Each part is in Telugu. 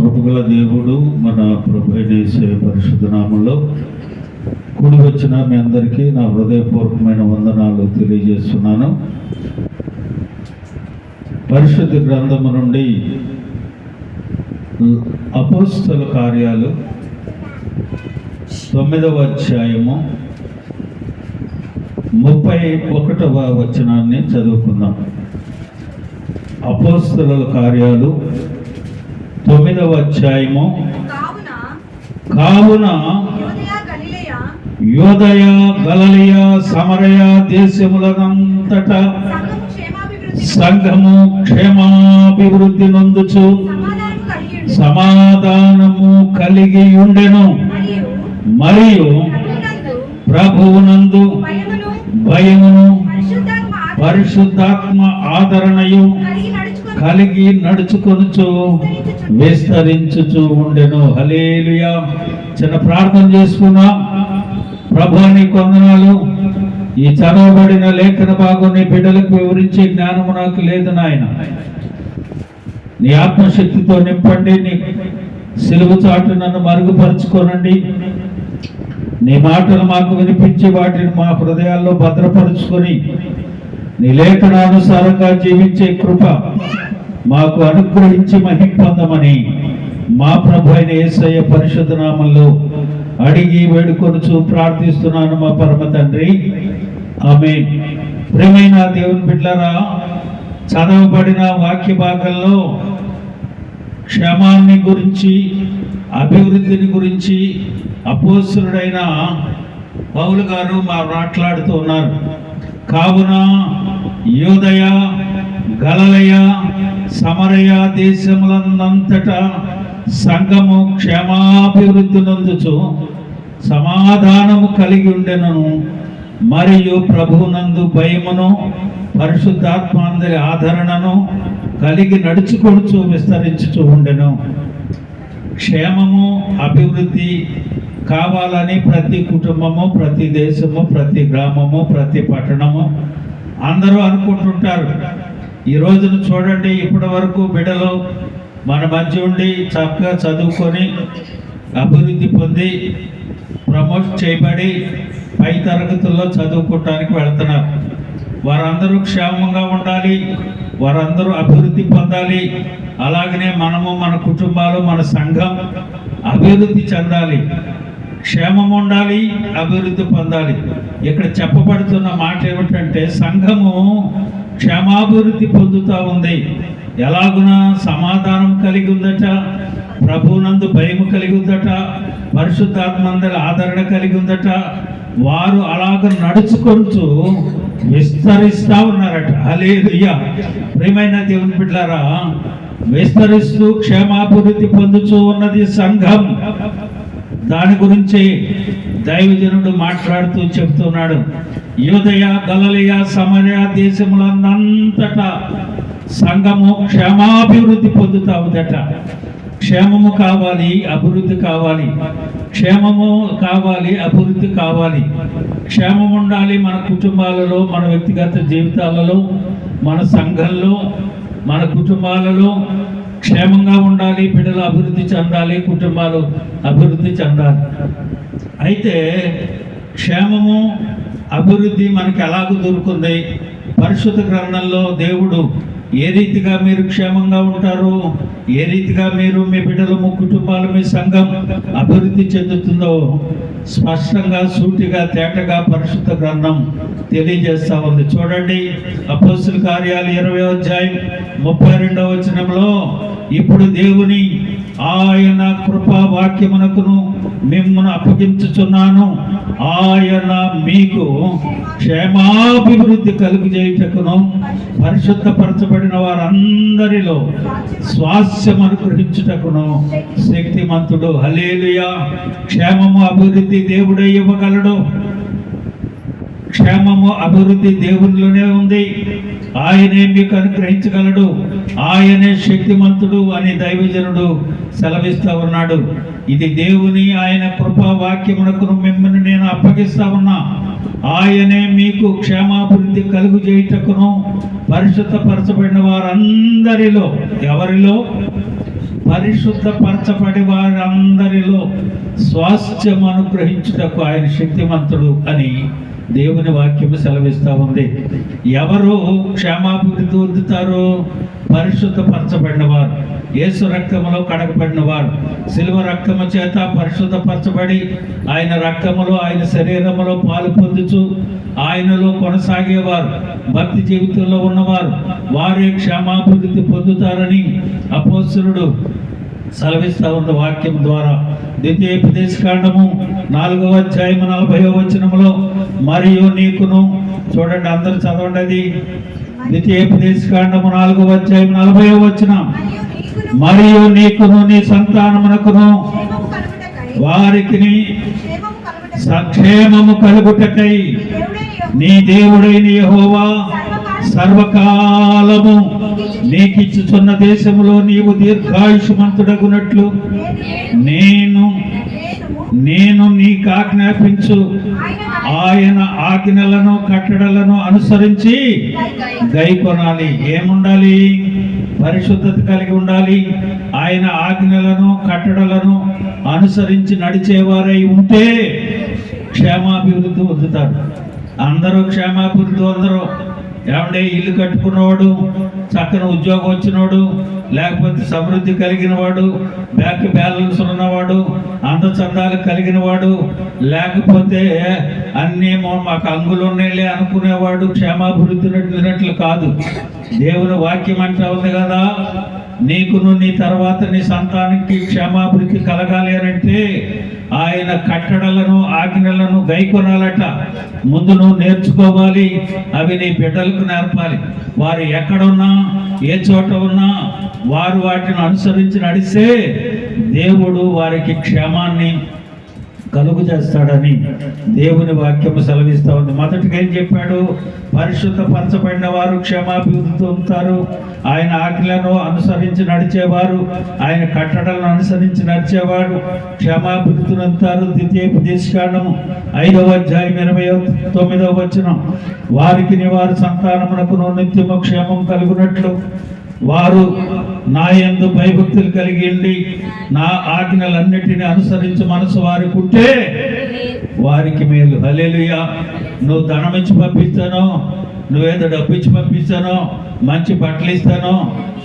కృపగల దేవుడు మన ప్రభు యేసు పరిశుద్ధ నామములో కూడి వచ్చిన మీ అందరికీ నా హృదయపూర్వకమైన వందనాలు తెలియజేస్తున్నాను. పరిశుద్ధ గ్రంథము నుండి అపోస్తల కార్యాలు 9వ అధ్యాయము 31వ వచనాన్ని చదువుకుందాం. అపోస్తల కార్యాలు 9వ అధ్యాయము. కావున యూదయ గలిలయ సమరయ దేశములనంతటా సంఘము క్షేమాభివృద్ధి నొందుచు సమాధానము కలిగి ఉండెను. మరియు ప్రభువునందు భయమును పరిశుద్ధాత్మ ఆదరణయు కలిగి నడుచుకొనుచు విస్తరించుచు ఉండెను. హల్లెలూయా. చిన్న ప్రార్థన చేసుకున్నాం. ప్రభువాని వందనాలు. ఈ చదవబడిన లేఖన భాగం నీ బిడ్డలకు వివరించే జ్ఞానము నాకు లేదు నాయన. నీ ఆత్మశక్తితో నింపండి. నీ సిలువ చాటు నన్ను మరుగుపరుచుకోనండి. నీ మాటలు మాకు వినిపించి వాటిని మా హృదయాల్లో భద్రపరుచుకొని నీ లేఖనానుసారంగా జీవించే కృప మాకు అనుగ్రహించి మహిమ పొందమని మా ప్రభు అయిన యేసయ్య పరిశుద్ధ నామములో అడిగి వేడుకొనుచు ప్రార్థిస్తున్నాను మా పరమ తండ్రి, ఆమేన్. ప్రియమైన దేవుని బిడ్డలారా, చదవబడిన వాక్య భాగంలో క్షేమాన్ని గురించి, అభివృద్ధిని గురించి అపోస్తలుడైన పౌలు గారు మాట్లాడుతూ ఉన్నారు. కావున యూదయ గలిలయ సమరయ దేశములంతటా సంఘము క్షేమాభివృద్ధి నొందుచు సమాధానము కలిగి ఉండెను. మరియు ప్రభువునందు భయమును పరిశుద్ధాత్మందరి ఆదరణను కలిగి నడుచుకొనుచు విస్తరించుచు ఉండెను. క్షేమము అభివృద్ధి కావాలని ప్రతి కుటుంబము, ప్రతి దేశము, ప్రతి గ్రామము, ప్రతి పట్టణము అందరూ అనుకుంటుంటారు. ఈ రోజున చూడండి, ఇప్పటి వరకు బిడ్డలు మన మధ్య ఉండి చక్కగా చదువుకొని అభివృద్ధి పొంది ప్రమోట్ చేయబడి పై తరగతుల్లో చదువుకోవటానికి వెళ్తున్నారు. వారందరూ క్షేమంగా ఉండాలి, వారందరూ అభివృద్ధి పొందాలి. అలాగనే మనము, మన కుటుంబాలు, మన సంఘం అభివృద్ధి చెందాలి, క్షేమం ఉండాలి, అభివృద్ధి పొందాలి. ఇక్కడ చెప్పబడుతున్న మాట ఏమిటంటే సంఘము క్షేమాభివృద్ధి పొందుతూ ఉంది. ఎలాగున సమాధానం కలిగి ఉందట, ప్రభువునందు భయము కలిగి ఉందట, పరిశుద్ధాత్మందరి ఆదరణ కలిగి ఉందట. వారు అలాగ నడుచుకుంటూ విస్తరిస్తూ ఉన్నారట. హల్లెలూయా. ప్రియమైన దేవుని బిడ్డలారా, విస్తరిస్తూ క్షేమాభివృద్ధి పొందుతూ ఉన్నది సంఘం. దాని గురించి దైవజనుడు మాట్లాడుతూ చెప్తున్నాడు. యూదయ గలిలయ సమరయ దేశములంతటా సంఘము క్షేమాభివృద్ధి పొందుతా ఉందట. క్షేమము కావాలి, అభివృద్ధి కావాలి. క్షేమము కావాలి, అభివృద్ధి కావాలి. క్షేమం ఉండాలి మన కుటుంబాలలో, మన వ్యక్తిగత జీవితాలలో, మన సంఘంలో, మన కుటుంబాలలో క్షేమంగా ఉండాలి. బిడ్డలు అభివృద్ధి చెందాలి, కుటుంబాలు అభివృద్ధి చెందాలి. అయితే క్షేమము అభివృద్ధి మనకి ఎలాగూ దొరుకుతుంది? పరిశుద్ధ గ్రంథంలో దేవుడు ఏ రీతిగా మీరు క్షేమంగా ఉంటారు, ఏ రీతిగా మీరు, మీ బిడ్డలు, మీ కుటుంబాలు, మీ సంఘం అభివృద్ధి చెందుతుందో స్పష్టంగా, సూటిగా, తేటగా పరిశుద్ధ గ్రంథం తెలియజేస్తా ఉంది. చూడండి, అపోస్తల కార్యాలు 20వ అధ్యాయం 32వ వచనంలో, ఇప్పుడు దేవుని ఆయన కృపా వాక్యమునకును మిమ్మల్ని అప్పగించుచున్నాను. ఆయన మీకు క్షేమాభివృద్ధి కలుగు చేయుటకును పరిశుద్ధపరచబడిన వారందరిలో స్వాస్యం అనుగ్రహించుటకును శక్తిమంతుడు. హల్లెలూయా. క్షేమము అభివృద్ధి దేవుడే ఇవ్వగలడు. క్షేమము అభివృద్ధి దేవునిలోనే ఉంది. ఆయనే మీకు అనుగ్రహించగలడు. ఆయనే శక్తిమంతుడు అని దైవజనుడు సెలవిస్తా ఉన్నాడు. ఇది దేవుని ఆయన కృపా వాక్యమునకు మిమ్మల్ని నేను అప్పగిస్తా ఉన్నా. ఆయనే మీకు క్షేమాభివృద్ధి కలుగు చేయుటకును పరిశుద్ధపరచబడిన వారందరిలో, ఎవరిలో? పరిశుద్ధపరచబడి వారందరిలో స్వాస్థ్యం అనుగ్రహించుటకు ఆయన శక్తిమంతుడు అని దేవుని వాక్యము సెలవిస్తూ ఉంది. ఎవరు క్షేమాభివృద్ధి పొందుతారు? పరిశుద్ధపరచబడిన వారు, యేసు రక్తములో కడగబడిన వారు, శిలువ రక్తము చేత పరిశుద్ధపరచబడి ఆయన రక్తములో ఆయన శరీరములో పాలు పొందుచు ఆయనలో కొనసాగేవారు, భక్తి జీవితంలో ఉన్నవారు వారే క్షేమాభివృద్ధి పొందుతారని అపోస్తలుడు సెలవిస్తా ఉన్న వాక్యం ద్వారా. ద్వితీయోపదేశకాండము 4వ అధ్యాయము 40వ వచనములో మరియు నీకును, చూడండి అందరూ చదవండి, అది ద్వితీయోపదేశకాండము 4వ అధ్యాయం 40వ వచనం, మరియు నీకును నీ సంతానమునకును వారికి సక్షేమము కలుగుటకై నీ దేవుడైన యెహోవా సర్వకాలము నీకిచ్చుచున్న దేశములో నీవు దీర్ఘాయుష్మంతుడగునట్లు నేను నీకు ఆజ్ఞాపించు ఆయన ఆజ్ఞలను కట్టడలను అనుసరించి గైకొనాలి. ఏముండాలి? పరిశుద్ధత కలిగి ఉండాలి. ఆయన ఆజ్ఞలను కట్టడలను అనుసరించి నడిచేవారై ఉంటే క్షేమాభివృద్ధి పొందుతారు. అందరూ క్షేమాభివృద్ధి అందరూ ఏమంటే ఇల్లు కట్టుకున్నవాడు, చక్కని ఉద్యోగం వచ్చినవాడు, లేకపోతే సమృద్ధి కలిగిన వాడు, బ్యాంక్ బ్యాలెన్స్ ఉన్నవాడు, అందచందాలు కలిగిన వాడు, లేకపోతే అన్నీ మాకు అంగులు ఉన్నాయిలే అనుకునేవాడు క్షేమాభివృద్ధి నడిచినట్లు కాదు. దేవుని వాక్యం అంటా ఉంది కదా, నీకును నీ తర్వాత నీ సంతానానికి క్షేమాభివృద్ధి కలగాలి అని అంటే ఆయన కట్టడలను ఆజ్ఞలను గైకొనాలట. ముందు నువ్వు నేర్చుకోవాలి, అవి నీ బిడ్డలకు నేర్పాలి. వారు ఎక్కడున్నా ఏ చోట ఉన్నా వారు వాటిని అనుసరించి నడిస్తే దేవుడు వారికి క్షేమాన్ని కలుగు చేస్తాడని దేవుని వాక్యము సెలవిస్తూ ఉంది. మొదటిగా ఏం చెప్పాడు? పరిశుద్ధపరచబడిన వారు క్షేమాభివృద్ధి పొందుతారు. ఆయన ఆజ్ఞలను అనుసరించి నడిచేవారు, ఆయన కట్టడలను అనుసరించి నడిచేవారు క్షేమాభివృద్ధి పొందుతారు. ద్వితీయోపదేశకాండము 5వ అధ్యాయం 29వ వచనం, వారికి వారి సంతానమునకు నిత్యము క్షేమం కలుగునట్లు వారు నా యందు భయభక్తులు కలిగి ఉండి నా ఆజ్ఞలన్నిటిని అనుసరించి మనసు వారికి ఉంటే వారికి మేలు. హల్లెలూయా. నువ్వు ధనం ఇచ్చి పంపిస్తానో, నువ్వేదో డబ్బు ఇచ్చి పంపిస్తానో, మంచి బట్టలు ఇస్తానో,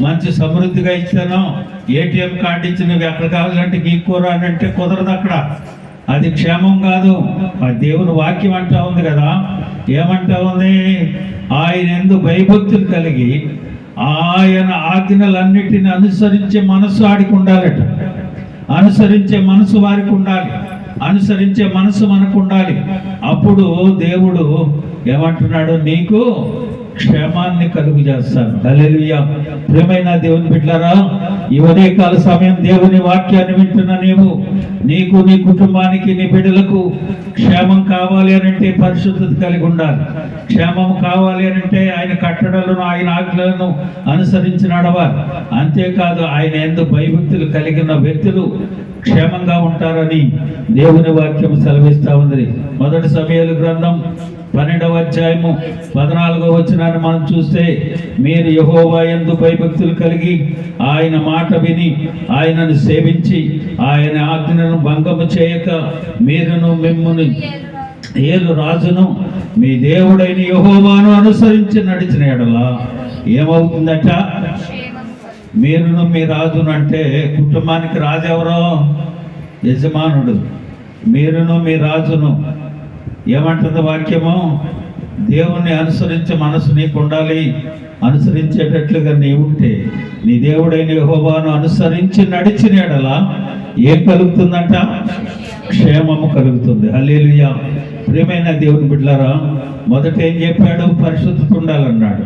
మంచి సమృద్ధిగా ఇస్తానో, ఏటీఎం కార్డు ఇచ్చి నువ్వు ఎక్కడ కావాలంటే గీక్కోరా అని అంటే కుదరదు. అక్కడ అది క్షేమం కాదు. ఆ దేవుని వాక్యం అంటా ఉంది కదా, ఏమంటా ఉంది? ఆయన యందు భయభక్తులు కలిగి ఆయన ఆజ్ఞలన్నిటిని అనుసరించే మనసు ఆడికి ఉండాలట. అనుసరించే మనసు వారికి ఉండాలి, అనుసరించే మనసు మనకు ఉండాలి. అప్పుడు దేవుడు ఏమంటున్నాడు? నీకు క్షేమాన్ని కలుగు చేస్తాను. హల్లెలూయా. ప్రియమైన దేవుని బిడ్డలారా, ఈ ఉదయకాల సమయం దేవుని వాక్యాన్ని వింటున్న నీకు నీ కుటుంబానికి నీ బిడ్డలకు క్షేమం కావాలి అని అంటే పరిశుద్ధత కలిగి ఉండాలి. క్షేమం కావాలి అని అంటే ఆయన కట్టడలను ఆయన ఆజ్ఞలను అనుసరించి నడవాలి. అంతేకాదు ఆయన యందు భయభక్తులు కలిగిన వ్యక్తులు క్షేమంగా ఉంటారని దేవుని వాక్యం సెలవిస్తూ ఉంది. మొదటి సమూయేలు గ్రంథం 12వ అధ్యాయము 14వ వచనాన్ని మనం చూస్తే, మీరు యెహోవా యందు భయభక్తులు కలిగి ఆయన మాట విని ఆయనను సేవించి ఆయన ఆజ్ఞలను భంగము చేయక మీరును మిమ్మును ఏలు రాజును మీ దేవుడైన యెహోవాను అనుసరించి నడిచిన యెడల ఏమవుతుందట? మీరును మీ రాజును అంటే కుటుంబానికి రాజు ఎవరో? యజమానుడు. మీరును మీ రాజును ఏమంటుంది వాక్యము? దేవుణ్ణి అనుసరించే మనసు నీకు ఉండాలి. అనుసరించేటట్లుగా నీ ఉంటే నీ దేవుడైన యెహోవాను అనుసరించి నడిచిన యెడల ఏం కలుగుతుందంట? క్షేమము కలుగుతుంది. హల్లెలూయా. ప్రియమైన దేవుని బిడ్డలారా, మొదట ఏం చెప్పాడు? పరిశుద్ధత ఉండాలన్నాడు.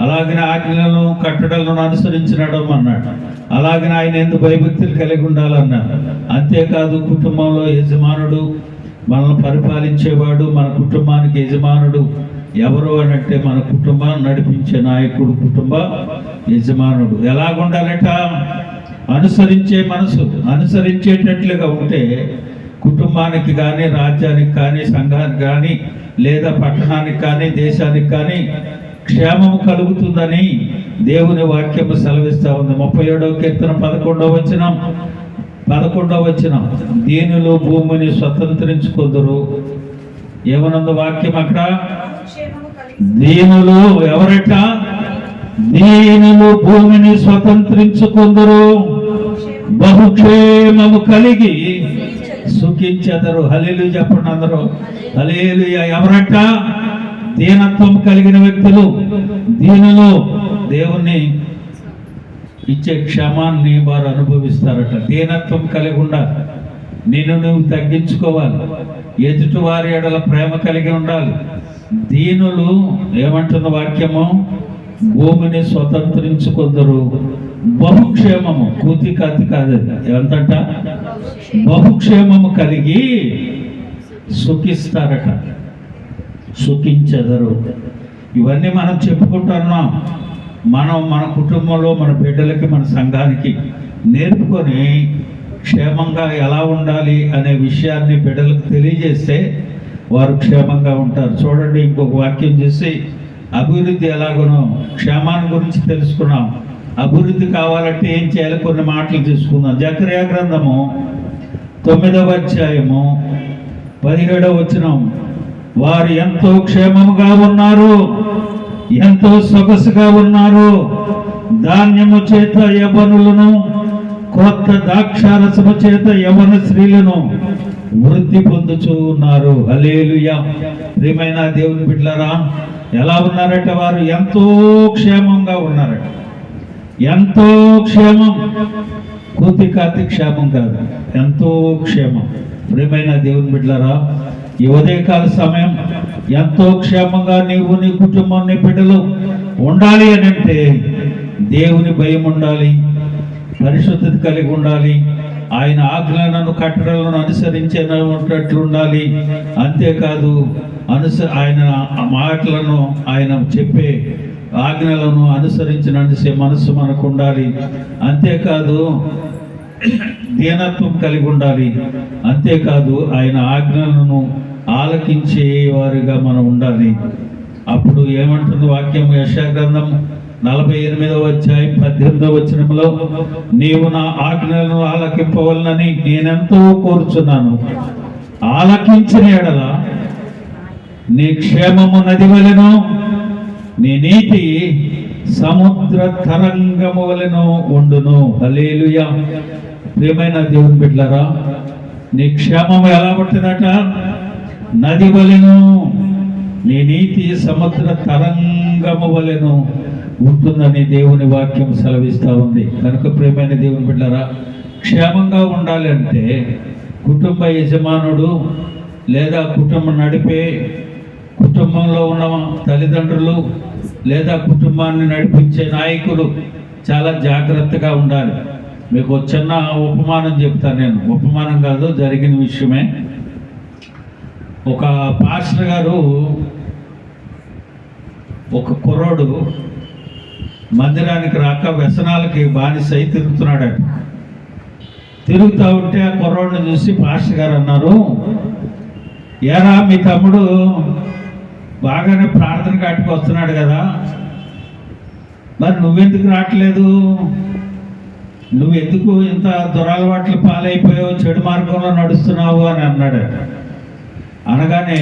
అలాగనే ఆజ్ఞలను కట్టడలను అనుసరించి నడవమన్నాడు. అలాగనే ఆయన యందు భయభక్తులు కలిగి ఉండాలన్నాడు. అంతేకాదు కుటుంబంలో యజమానుడు, మనల్ని పరిపాలించేవాడు, మన కుటుంబానికి యజమానుడు ఎవరు అని అంటే మన కుటుంబాన్ని నడిపించే నాయకుడు కుటుంబ యజమానుడు. ఎలాగుండాలట? అనుసరించే మనసు. అనుసరించేటట్లుగా ఉంటే కుటుంబానికి కానీ, రాజ్యానికి కానీ, సంఘానికి కానీ, లేదా పట్టణానికి కానీ, దేశానికి కానీ క్షేమము కలుగుతుందని దేవుని వాక్యము సెలవిస్తా ఉంది. 37వ కీర్తన 11వ వచనం, దీనులు భూమిని స్వతంత్రించుకొందురు. ఏమనుంది వాక్యం అక్కడ? దీనులు ఎవరట? దీనులు భూమిని స్వతంత్రించుకొందురు, బహుక్షేమము కలిగి సుఖించెదరు. హల్లెలూయా చెప్పండి అందరూ. హల్లెలూయా. ఎవరట? దీనత్వం కలిగిన వ్యక్తులు, దీనులు దేవుణ్ణి ఇచ్చే క్షమాన్ని వారు అనుభవిస్తారట. దీనత్వం కలిగి ఉండాలి, నిన్ను నువ్వు తగ్గించుకోవాలి, ఎదుటి వారి ఎడల ప్రేమ కలిగి ఉండాలి. దీనులు ఏమంటున్న వాక్యము? భూమిని స్వతంత్రించుకొందరు, బహుక్షేమము, కూతి కత్తి కాదు, ఎంతట బహుక్షేమము కలిగి సుఖిస్తారట, సుఖించెదరు. ఇవన్నీ మనం చెప్పుకుంటున్నాం. మనం మన కుటుంబంలో మన బిడ్డలకి, మన సంఘానికి నేర్పుకొని క్షేమంగా ఎలా ఉండాలి అనే విషయాన్ని బిడ్డలకు తెలియజేస్తే వారు క్షేమంగా ఉంటారు. చూడండి, ఇంకొక వాక్యం చేసి అభివృద్ధి ఎలాగనో క్షేమాన్ని గురించి తెలుసుకున్నాం. అభివృద్ధి కావాలంటే ఏం చేయాలి? కొన్ని మాటలు తీసుకుందాం. జకర్యా గ్రంథము 9వ అధ్యాయము 17వ వచనం, వారు ఎంతో క్షేమముగా ఉన్నారు, ఎంతో సొగసుగా ఉన్నారు, ధాన్యము చేత యవ్వనులను, కొత్త ద్రాక్షారసము చేత యవ్వన స్త్రీలను వృద్ధి పొందుచూ ఉన్నారు. హల్లెలూయా. ప్రియమైన దేవుని బిడ్డలారా, ఎలా ఉన్నారట? వారు ఎంతో క్షేమంగా ఉన్నారట. ఎంతో క్షేమం, కూతి కాతి క్షేమం కాదు, ఎంతో క్షేమం. ప్రియమైన దేవుని బిడ్డలారా, ఈ ఉదయకాల సమయం ఎంతో క్షేమంగా నీవు, నీ కుటుంబం, నీ బిడ్డలు ఉండాలి అని అంటే దేవుని భయం ఉండాలి, పరిశుద్ధత కలిగి ఉండాలి, ఆయన ఆజ్ఞలను కట్టడలను అనుసరించేటట్లు ఉండాలి. అంతేకాదు ఆయన మాటలను, ఆయన చెప్పే ఆజ్ఞలను అనుసరించినందుసే మనసు మనకు ఉండాలి. అంతేకాదు దీనత్వం కలిగి ఉండాలి. అంతేకాదు ఆయన ఆజ్ఞలను ఆలకించే వారిగా మనం ఉండాలి. అప్పుడు ఏమంటుంది వాక్యం? యెషయా గ్రంథం 48వ అధ్యాయం 18వ వచనంలో, నీవు నా ఆజ్ఞలను ఆలకింపవలనని నేనెంతో కోరుచున్నాను, ఆలకించిన ఎడల నీ క్షేమము నది వలెను, నీ నీతి సముద్ర తరంగము వలెను ఉండును. హల్లెలూయా. ప్రియమైన దేవుని బిడ్డలారా, నీ క్షేమము ఎలా ఉంటుందట? నది వలెను, నీ నీతి సముద్ర తరంగము వలెను ఉంటుందని దేవుని వాక్యం సెలవిస్తూ ఉంది. కనుక ప్రియమైన దేవుని బిడ్డలారా, క్షేమంగా ఉండాలి అంటే కుటుంబ యజమానుడు లేదా కుటుంబం నడిపే కుటుంబంలో ఉన్న తల్లిదండ్రులు లేదా కుటుంబాన్ని నడిపించే నాయకులు చాలా జాగ్రత్తగా ఉండాలి. మీకు ఒక చిన్న ఉపమానం చెప్తాను నేను. ఉపమానం కాదు, జరిగిన విషయమే. ఒక పాస్టర్ గారు, ఒక కుర్రోడు మందిరానికి రాక వ్యసనాలకి బానిసై తిరుగుతున్నాడట. తిరుగుతూ ఉంటే ఆ కుర్రోడిని చూసి పాస్టర్ గారు అన్నారు, ఏరా మీ తమ్ముడు బాగానే ప్రార్థన కాటికి వస్తున్నాడు కదా, మరి నువ్వెందుకు రావట్లేదు? నువ్వెందుకు ఇంత దురలవాట్ల పాలైపోయావు, చెడు మార్గంలో నడుస్తున్నావు అని అన్నాడు. అనగానే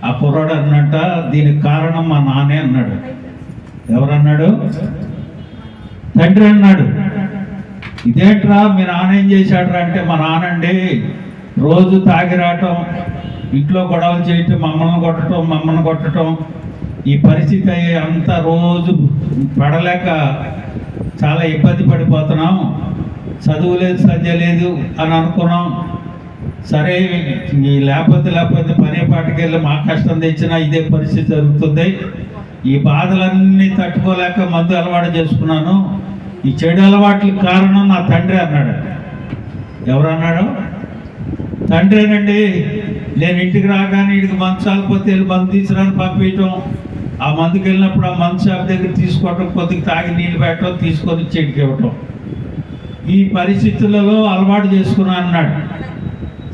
ఆ కుర్రాడు అన్నట్ట, దీనికి కారణం మా నాన్నే అన్నాడు. ఎవరన్నాడు? తండ్రి అన్నాడు. ఇదేంట్రా మీ నాన్న ఏం చేశాడురా అంటే, మా నాన్నండి రోజు తాగి రావటం, ఇంట్లో గొడవలు చేయటం, మమ్మల్ని కొట్టడం, ఈ పరిస్థితి అంతా రోజు పడలేక చాలా ఇబ్బంది పడిపోతున్నాం, చదువు లేదు, సంధ్య లేదు అని అనుకున్నాం. సరే లేకపోతే పనే పాటికి వెళ్ళి మా కష్టం తెచ్చినా ఇదే పరిస్థితి జరుగుతుంది. ఈ బాధలన్నీ తట్టుకోలేక మందు అలవాటు చేసుకున్నాను. ఈ చెడు అలవాట్లకు కారణం నా తండ్రి అన్నాడు. ఎవరన్నాడు? తండ్రేనండి. నేను ఇంటికి రాగానే ఇంటికి మందు చాలిపోతే వెళ్ళి మందు తీసుకురాని పంపించడం, ఆ మందుకి వెళ్ళినప్పుడు ఆ మందు షాప్ దగ్గర తీసుకోవటం, కొద్దిగా తాగి నీళ్ళు పెట్టడం, తీసుకొని చెట్టుకి ఇవ్వటం, ఈ పరిస్థితులలో అలవాటు చేసుకున్నా అన్నాడు.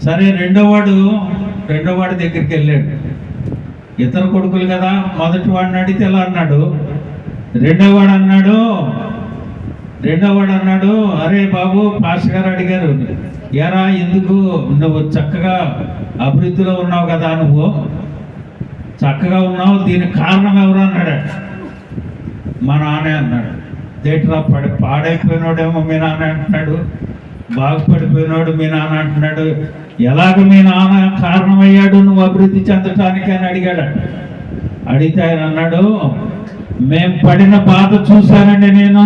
సరే రెండోవాడు దగ్గరికి వెళ్ళాడు. ఇద్దరు కొడుకులు కదా. మొదటి వాడిని అడిగితే ఎలా అన్నాడు, రెండో వాడు అన్నాడు, అరే బాబు పాస్టర్ గారు అడిగారు, ఎరా ఎందుకు నువ్వు చక్కగా అభివృద్ధిలో ఉన్నావు కదా, నువ్వు చక్కగా ఉన్నావు, దీనికి కారణం ఎవరు అన్నాడు. మా నాన్నే అన్నాడు. దేట్రా పాడైపోయినాడేమో మీ నాన్న అంటున్నాడు, బాగుపడిపోయినాడు మీ నాన్న అంటున్నాడు, ఎలాగ మీ నాన్న కారణమయ్యాడు నువ్వు అభివృద్ధి చెందటానికి అని అడిగాడు. అడిగితే ఆయన అన్నాడు, మేము పడిన బాధ చూశానండి నేను,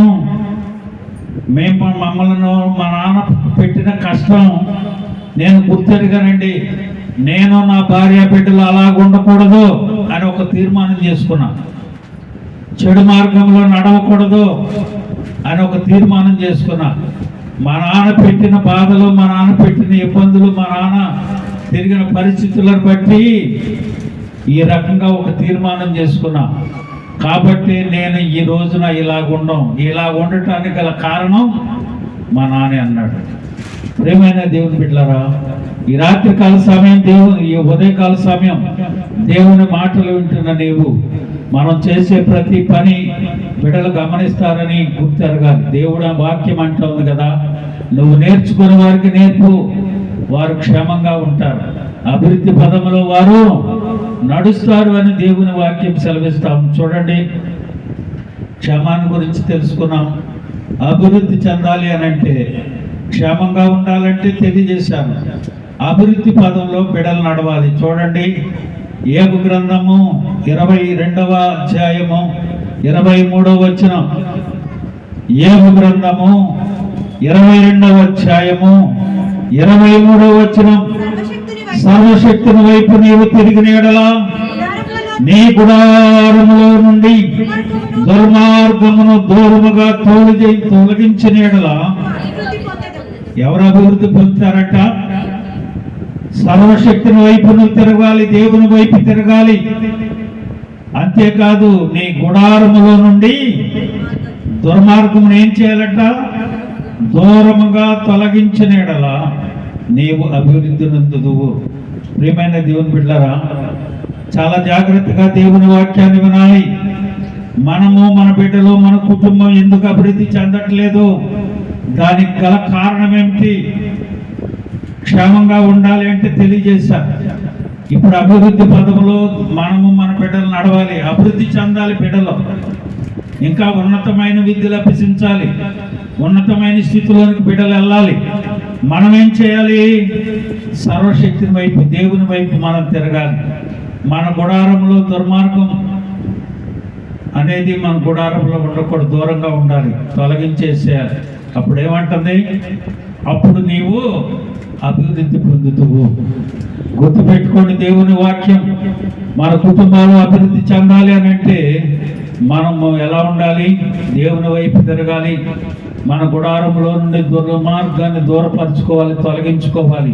మమ్మల్ని మా నాన్న పెట్టిన కష్టం నేను గుర్తెరిగానండి, నేను నా భార్య బిడ్డలు అలాగ ఉండకూడదు అని ఒక తీర్మానం చేసుకున్నా, చెడు మార్గంలో నడవకూడదు అని ఒక తీర్మానం చేసుకున్నా. మా నాన్న పెట్టిన బాధలు, మా నాన్న పెట్టిన ఇబ్బందులు, మా నాన్న తిరిగిన పరిస్థితులను బట్టి ఈ రకంగా ఒక తీర్మానం చేసుకున్నా. కాబట్టి నేను ఈ రోజున ఇలా ఉండటానికి గల కారణం మా నాన్నే అన్నాడు. ప్రియమైన దేవుని బిడ్డలారా, ఈ రాత్రికాల సమయం ఈ ఉదయకాల సమయం దేవుని మాటలు వింటున్న నీవు మనం చేసే ప్రతి పని బిడ్డలు గమనిస్తారని గుర్తెరగాలి. దేవుడు వాక్యం అంటుంది కదా, నువ్వు నేర్చుకునే వారికి నేర్పు, వారు క్షేమంగా ఉంటారు, అభివృద్ధి పదములో వారు నడుస్తారు అని దేవుని వాక్యం సెలవిస్తాం. చూడండి, క్షేమాన్ని గురించి తెలుసుకున్నాం. అభివృద్ధి చెందాలి అని అంటే, క్షేమంగా ఉండాలంటే తెలియజేశాను. అభివృద్ధి పదంలో బిడలు నడవాలి. చూడండి, యోబు గ్రంథము 22వ అధ్యాయము 23వ వచనం. యోబు గ్రంథము 22వ అధ్యాయము 23వ వచనం. సర్వశక్తుని వైపు నీవు తిరిగిన ఎడల నీ గుడారములో నుండి దుర్మార్గమును దూరముగా తొలగించిన ఎడల ఎవరు అభివృద్ధి పొందుతారట? సర్వశక్తిని వైపు నువ్వు తిరగాలి, దేవుని వైపు తిరగాలి. అంతేకాదు, నీ గుడారములో నుండి దుర్మార్గమును ఏం చేయాలట? దూరముగా తొలగించిన ఎడల నీవు అభివృద్ధి నందుదువు. ప్రియమైన దేవుని బిడ్డలారా, చాలా జాగ్రత్తగా దేవుని వాక్యాన్ని వినాలి. మనము, మన బిడ్డలు, మన కుటుంబం ఎందుకు అభివృద్ధి చెందట్లేదు, దానికి గల కారణం ఏమిటి, క్షేమంగా ఉండాలి అంటే తెలియజేశారు. ఇప్పుడు అభివృద్ధి పదములో మనము, మన బిడ్డలు నడవాలి, అభివృద్ధి చెందాలి. బిడ్డలు ఇంకా ఉన్నతమైన విద్యలు అభ్యసించాలి, ఉన్నతమైన స్థితిలోనికి బిడ్డలు వెళ్ళాలి. మనం ఏం చేయాలి? సర్వశక్తిని వైపు, దేవుని వైపు మనం తిరగాలి. మన గుడారంలో దుర్మార్గం అనేది మన గుడారంలో ఉండకూడదు, దూరంగా ఉండాలి, తొలగించేసేయాలి. అప్పుడు ఏమంటుంది? అప్పుడు నీవు అభివృద్ధి పొందుతువు. గుర్తుపెట్టుకోండి, దేవుని వాక్యం మన కుటుంబాలు అభివృద్ధి చెందాలి అని అంటే మనము ఎలా ఉండాలి? దేవుని వైపు తిరగాలి. మన గుడారంలో నుండి దుర్మార్గాన్ని దూరపరచుకోవాలి, తొలగించుకోవాలి.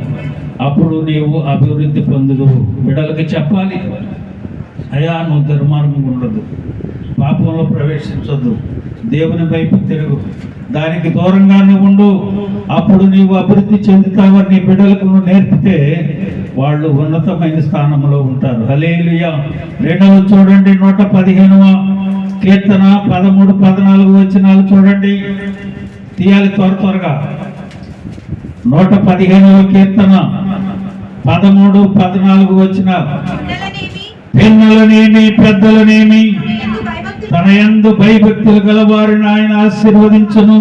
అప్పుడు నీవు అభివృద్ధి పొందుదువు. బిడ్డలకి చెప్పాలి, అయ్యా నువ్వు దుర్మార్గం ఉండదు, పాపంలో ప్రవేశించొద్దు, దేవుని వైపు తిరుగు, దానికి దూరంగానే ఉండు. అప్పుడు నీవు అభివృద్ధి చెందుతావని నీ బిడ్డలకు నువ్వు నేర్పితే వాళ్ళు ఉన్నతమైన స్థానంలో ఉంటారు. హల్లెలూయా. రెండవ చూడండి, 115వ కీర్తన 13, 14 వచనాలు చూడండి. తీయాలి త్వరగా. 115వ కీర్తన 13, 14 వచనాలు. పిన్నలనేమి పెద్దలనేమి తన యందు భయభక్తులు గల వారిని ఆయన ఆశీర్వదించును.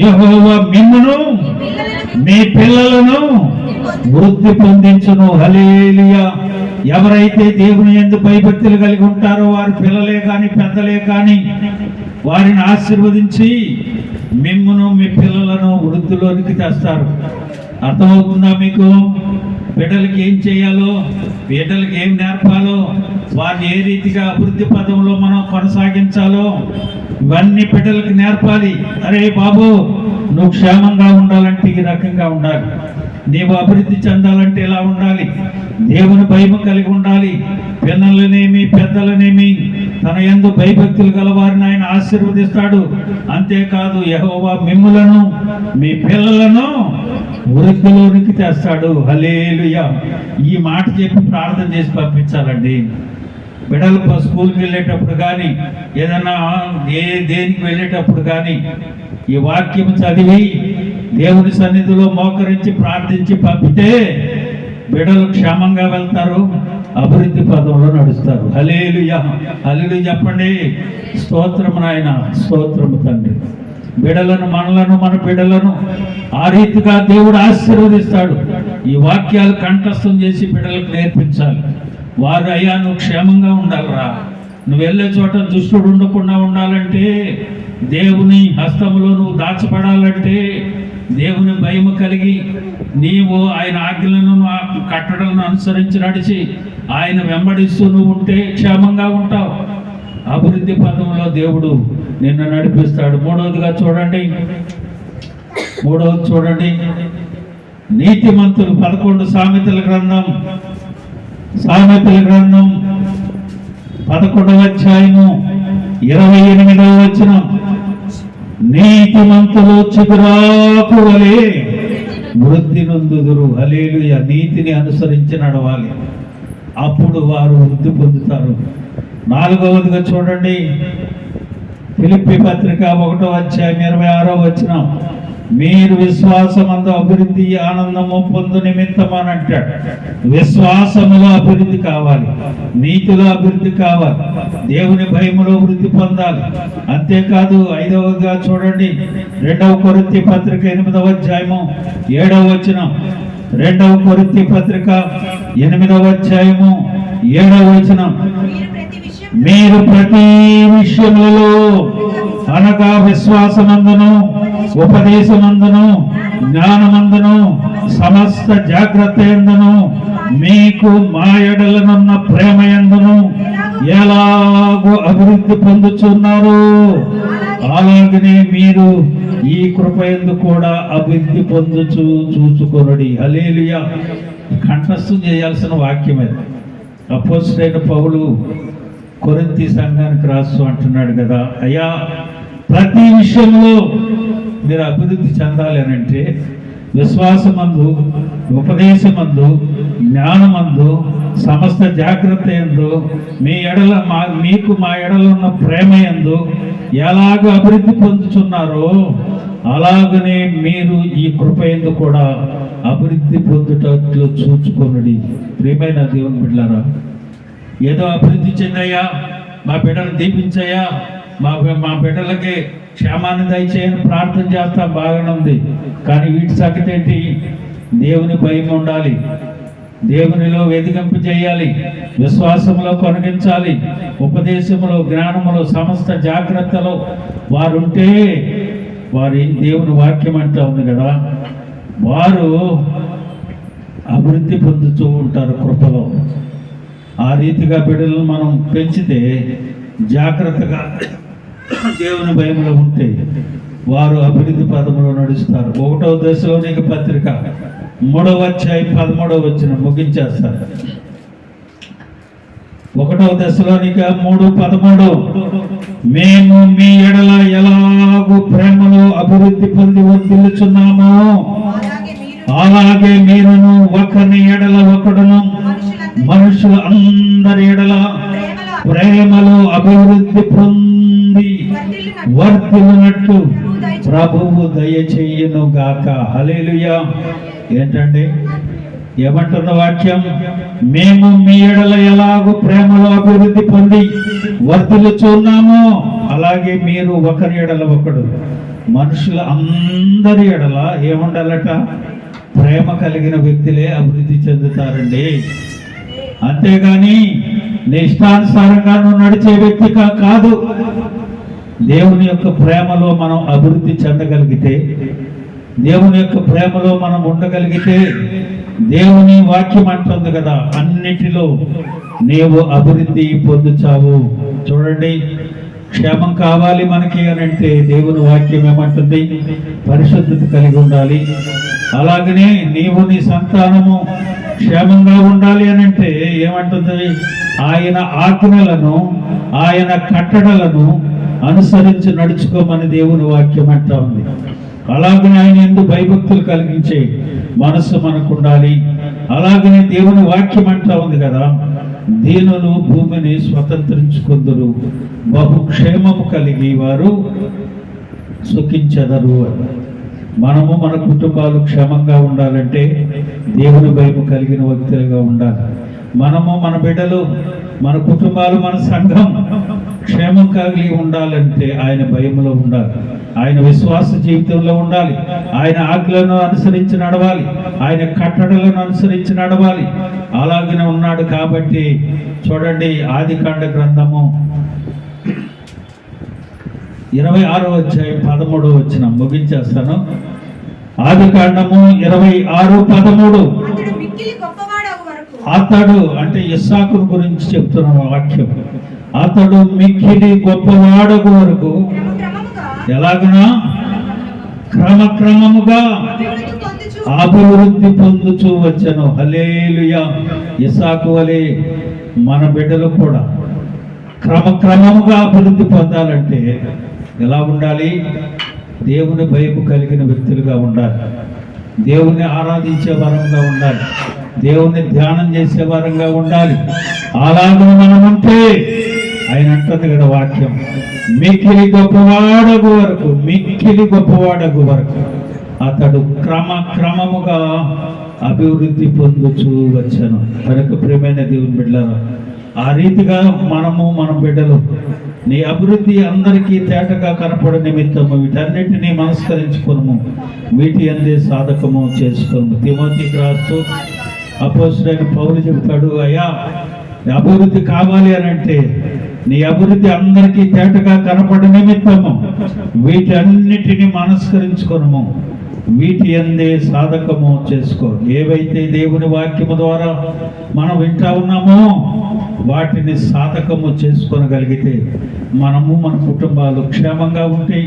యెహోవా మిమ్మును మీ పిల్లలను వృద్ధి పొందించును. హల్లెలూయా. ఎవరైతే దేవుని యందు భయభక్తులు కలిగి ఉంటారో వారి పిల్లలే కానీ పెద్దలే కానీ వారిని ఆశీర్వదించి మిమ్మును మీ పిల్లలను వృద్ధిలోనికి తెస్తారు. అర్థమవుతుందా మీకు? బిడ్డలకి ఏం చేయాలో, బిడ్డలకి ఏం నేర్పాలో, వారిని ఏ రీతిగా అభివృద్ధి పదంలో మనం కొనసాగించాలో ఇవన్నీ బిడ్డలకి నేర్పాలి. అరే బాబు, నువ్వు క్షేమంగా ఉండాలంటే ఈ రకంగా ఉండాలి, నీవు అభివృద్ధి చెందాలంటే ఇలా ఉండాలి, దేవుని భయం కలిగి ఉండాలి. పిల్లలనేమి పెద్దలనేమి తన యందు భయభక్తులు గలవారిని ఆయన ఆశీర్వదిస్తాడు. అంతేకాదు యెహోవా మిమ్ములను మీ పిల్లలను వృద్ధిలోనికి తెస్తాడు. హల్లెలూయా. ఈ మాట చెప్పి ప్రార్థన చేసి పంపించాలండి. బిడ్డలు స్కూల్కి వెళ్ళేటప్పుడు కానీ ఏదన్నా దేనికి వెళ్ళేటప్పుడు కానీ ఈ వాక్యం చదివి దేవుని సన్నిధిలో మోకరించి ప్రార్థించి పంపితే బిడ్డలు క్షేమంగా వెళ్తారు, అభివృద్ధి పదంలో నడుస్తారు. హల్లెలూయా. హల్లెలూయా చెప్పండి. స్తోత్రము నాయన, స్తోత్రము తండ్రి. బిడ్డలను మన బిడ్డలను ఆ రీతిగా దేవుడు ఆశీర్వదిస్తాడు. ఈ వాక్యాలు కంఠస్థం చేసి బిడ్డలకు నేర్పించాలి. వారు అయ్యా నువ్వు క్షేమంగా ఉండాలిరా, నువ్వు వెళ్ళే చోట దుష్టుడు ఉండకుండా ఉండాలంటే, దేవుని హస్తములో నువ్వు దాచపడాలంటే, దేవుని భయము కలిగి నీవు ఆయన ఆజ్ఞలను కట్టడలను అనుసరించి నడిచి ఆయన వెంబడిస్తూ నువ్వు ఉంటే క్షేమంగా ఉంటావు. అభివృద్ధి పథంలో దేవుడు నిన్ను నడిపిస్తాడు. మూడవది చూడండి, నీతిమంతులు 11 సామెతల గ్రంథం 11వ అధ్యాయము 28వ వచనం. నీతిమంతులు చిగురాకు వలె వృద్ధి నొందుదురు. హల్లెలూయా. నీతిని అనుసరించి నడవాలి, అప్పుడు వారు వృద్ధి పొందుతారు. 4వదిగా చూడండి, ఫిలిప్పీ పత్రిక 1వ అధ్యాయం 26వ వచనం. మీరు విశ్వాసమందు అభివృద్ధి ఆనందము పొందు నిమిత్తం అని అంటాడు. విశ్వాసములో అభివృద్ధి కావాలి, నీతిలో అభివృద్ధి కావాలి, దేవుని భయములో వృద్ధి పొందాలి. అంతేకాదు 5వదిగా చూడండి, 2వ కొరింథీ పత్రిక 8వ అధ్యాయము 7వ వచనం. 2వ కొరింథీ పత్రిక 8వ అధ్యాయము 7వ వచనం. మీరు ప్రతి విషయములలో అనగా విశ్వాసమందును ఉపదేశమందును జ్ఞానమందును సమస్త జాగ్రత్త యందును మీకు మా ఎడలనున్న ప్రేమ యందును ఎలాగో అభివృద్ధి పొందుచున్నారు, అలాగనే మీరు ఈ కృప యందు కూడా అభివృద్ధి చూచుకొనుడి. హల్లెలూయా. కంఠస్థం చేయాల్సిన వాక్యమే. అపోస్తలుడైన పౌలు కొరింథీ సంఘానికి రాస్తూ అంటున్నాడు కదా, అయ్యా ప్రతి విషయంలో మీరు అభివృద్ధి చెందాలి అని అంటే విశ్వాసమందు ఉపదేశమందు జ్ఞానమందు సమస్త జాగ్రత్త యందు మీకు మా ఎడల ఉన్న ప్రేమ యందు ఎలాగ అభివృద్ధి పొందుతున్నారో అలాగనే మీరు ఈ కృప యందు కూడా అభివృద్ధి పొందుటట్లు చూచుకొనుడి. ప్రియమైన దేవుని బిడ్డలారా, ఏదో అభివృద్ధి చెందయ్యా, మా బిడ్డలు దీపించయ్యా, మా బిడ్డలకి క్షేమాన్ని దయచేయని ప్రార్థన చేస్తాం, బాగానే ఉంది. కానీ వీటి సంగతి ఏంటి? దేవుని భయం ఉండాలి, దేవునిలో వెదిగింపు చేయాలి, విశ్వాసంలో కొనగించాలి, ఉపదేశములో జ్ఞానములో సమస్త జాగ్రత్తలో వారుంటే వారి దేవుని వాక్యం అంటూ ఉంది కదా, వారు అభివృద్ధి పొందుతూ ఉంటారు కృపలో. ఆ రీతిగా బిడ్డలను మనం పెంచితే, జాగ్రత్తగా దేవుని భయంలో ఉంటే వారు అభివృద్ధి పదములో నడుస్తారు. 1వ దశలోనిక పత్రిక 3వ అధ్యాయం 13వ వచనం ముగించేస్తారు. 1వ దశలోనిక 3:13. మేము మీ ఎడల ఎలాగూ ప్రేమలో అభివృద్ధి పొంది వర్ధిల్లుచున్నామో అలాగే మీరును ఒకరిని ఎడల ఒకడును మనుషులు అందరి ఎడల ప్రేమలో అభివృద్ధి పొంది వర్ధిల్లునట్లు ప్రభువు దయచేయును గాక. హల్లెలూయా. ఏంటండి ఏమంటున్న వాక్యం? మేము మీ ఎడల ఎలాగో ప్రేమలో అభివృద్ధి పొంది వర్ధిల్లుచున్నామో అలాగే మీరు ఒకరి ఎడల ఒకడు మనుషుల అందరి ఎడల ఏముండాలట? ప్రేమ కలిగిన వ్యక్తులే అభివృద్ధి చెందుతారండి. అంతేగాని నీ ఇష్టానుసారంగా నువ్వు నడిచే వ్యక్తి కాదు. దేవుని యొక్క ప్రేమలో మనం అభివృద్ధి చెందగలిగితే, దేవుని యొక్క ప్రేమలో మనం ఉండగలిగితే, దేవుని వాక్యం అంటుంది కదా, అన్నిటిలో నీవు అభివృద్ధి పొందుచావు. చూడండి, క్షేమం కావాలి మనకి అని అంటే దేవుని వాక్యం ఏమంటుంది? పరిశుద్ధత కలిగి ఉండాలి. అలాగనే నీవు నీ సంతానము క్షేమంగా ఉండాలి అని అంటే ఏమంటుంది? ఆయన ఆజ్ఞలను, ఆయన కట్టడలను అనుసరించి నడుచుకోమని దేవుని వాక్యం అంటా ఉంది. అలాగనే ఆయన యందు భయభక్తులు కలిగించే మనసు మనకు ఉండాలి. అలాగనే దేవుని వాక్యం అంటా ఉంది కదా, దీనులు భూమిని స్వతంత్రించుకుందరు, బహుక్షేమము కలిగి వారు సుఖించెదరు. మనము మన కుటుంబాలు క్షేమంగా ఉండాలంటే దేవుని భయము కలిగిన వ్యక్తులుగా ఉండాలి. మనము, మన బిడ్డలు, మన కుటుంబాలు, మన సంఘం క్షేమం కలిగి ఉండాలంటే ఆయన భయములో ఉండాలి, ఆయన విశ్వాస జీవితంలో ఉండాలి, ఆయన ఆజ్ఞలను అనుసరించి నడవాలి, ఆయన కట్టడలను అనుసరించి నడవాలి. అలాగనే ఉన్నాడు కాబట్టి చూడండి, ఆదికాండ గ్రంథము 26వ అధ్యాయం 13వ వచనం ముగించేస్తాను. ఆదికాండము 26:13. అతడు అంటే ఇస్సాకును గురించి చెప్తున్న వాక్యం. అతడు మిక్కిలి గొప్పవాడగు వరకు ఎలాగనా క్రమక్రమముగా అభివృద్ధి పొందుచూ వచ్చను. హల్లెలూయా. ఇస్సాకు వలె మన బిడ్డలు కూడా క్రమక్రమముగా అభివృద్ధి పొందాలంటే ఎలా ఉండాలి? దేవుని భయము కలిగిన వ్యక్తులుగా ఉండాలి, దేవుని ఆరాధించే వారంగా ఉండాలి, దేవుని ధ్యానం చేసే వారంగా ఉండాలి. అలాగే మనం ఉంటే ఆయన అంటుంది కదా వాక్యం, మిక్కిలి గొప్పవాడగు వరకు, మిక్కిలి గొప్పవాడగు వరకు అతడు క్రమముగా అభివృద్ధి పొందుచూ వచ్చాను. కనుక ప్రియమైన దేవుని బిడ్డలారా, ఆ రీతిగా మనము, మన బిడ్డలు నీ అభివృద్ధి అందరికీ తేటగా కనపడ నిమిత్తము వీటన్నిటినీ మనస్కరించుకును, వీటి అందే సాధకము చేసుకును. తిమోతికి రాస్తూ అపోస్తలుడైన పౌలు చెబుతాడు, అయ్యా అభివృద్ధి కావాలి అని అంటే నీ అభివృద్ధి అందరికీ తేటగా కనపడ నిమిత్తము వీటన్నిటిని మనస్కరించుకును, వీటి అందే సాధకము చేసుకో. ఏవైతే దేవుని వాక్యము ద్వారా మనం వింటా ఉన్నామో వాటిని సాధకము చేసుకోగలిగితే మనము, మన కుటుంబాలు క్షేమంగా ఉంటాయి,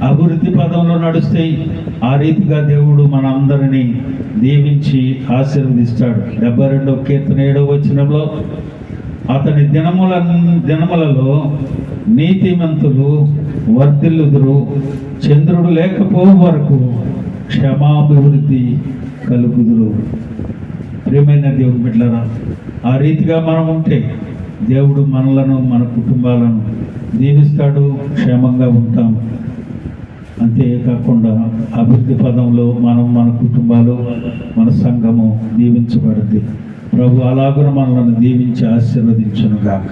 అభివృద్ధి పదంలో నడుస్తాయి. ఆ రీతిగా దేవుడు మన అందరినీ దీవించి ఆశీర్వదిస్తాడు. 72వ కీర్తన 7వ వచనంలో, అతని దినములలో నీతిమంతులు వర్ధిల్లుదురు, చంద్రుడు లేకపోవు వరకు క్షమాభివృద్ధి కలుగుదురు. ప్రియమైన దేవుని బిడ్డలారా, ఆ రీతిగా మనం ఉంటే దేవుడు మనలను, మన కుటుంబాలను దీవిస్తాడు, క్షేమంగా ఉంటాం. అంతేకాకుండా అభివృద్ధి పదంలో మనం, మన కుటుంబాలు, మన సంఘము దీవించబడింది. ప్రభు అలాగున మనల్ని దీవించి ఆశీర్వదించును గాక.